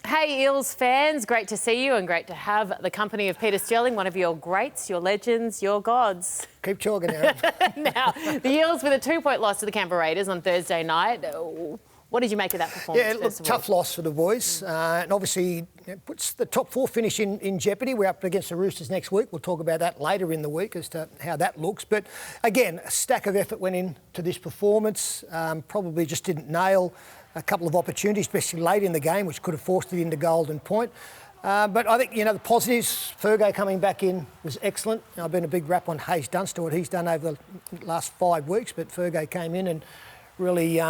Hey Eels fans, great to see you and great to have the company of Peter Sterling, one of your greats, your legends, your gods. Keep talking, Aaron. Now, the Eels with a 2-point loss to the Canberra Raiders on Thursday night. What did you make of that performance? Yeah, look, tough loss for the boys. And obviously puts the top four finish in jeopardy. We're up against the Roosters next week. We'll talk about that later in the week as to how that looks. But again, a stack of effort went into this performance. Probably just didn't nail a couple of opportunities, especially late in the game, which could have forced it into golden point. But I think, the positives, Fergo coming back in was excellent. I've been a big rap on Hayes Dunster, what he's done over the last 5 weeks, but Fergo came in and really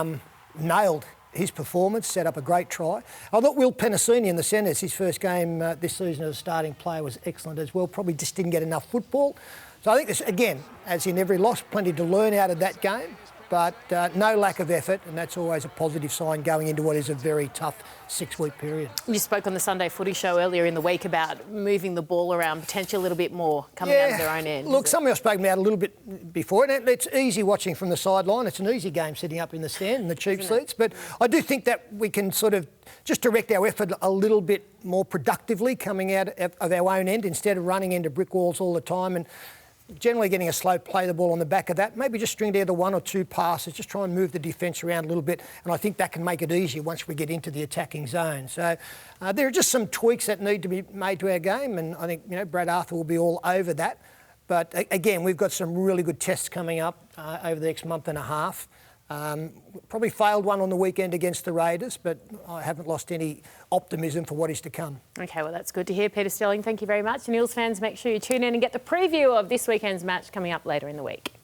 nailed his performance, set up a great try. I thought Will Penasini in the centres, his first game this season as a starting player, was excellent as well. Probably just didn't get enough football. So I think this, again, as in every loss, plenty to learn out of that game. But no lack of effort, and that's always a positive sign going into what is a very tough 6-week period. You spoke on the Sunday Footy Show earlier in the week about moving the ball around, potentially a little bit more coming out of their own end. Look, something I've spoken about a little bit before, and it's easy watching from the sideline. It's an easy game sitting up in the stand in the cheap seats, but I do think that we can sort of just direct our effort a little bit more productively coming out of our own end instead of running into brick walls all the time and generally getting a slow play the ball on the back of that. Maybe just string together 1 or 2 passes, just try and move the defence around a little bit. And I think that can make it easier once we get into the attacking zone. So there are just some tweaks that need to be made to our game. And I think, Brad Arthur will be all over that. But again, we've got some really good tests coming up over the next month and a half. Probably failed one on the weekend against the Raiders, but I haven't lost any optimism for what is to come. OK, well, that's good to hear, Peter Sterling. Thank you very much. And Eels fans, make sure you tune in and get the preview of this weekend's match coming up later in the week.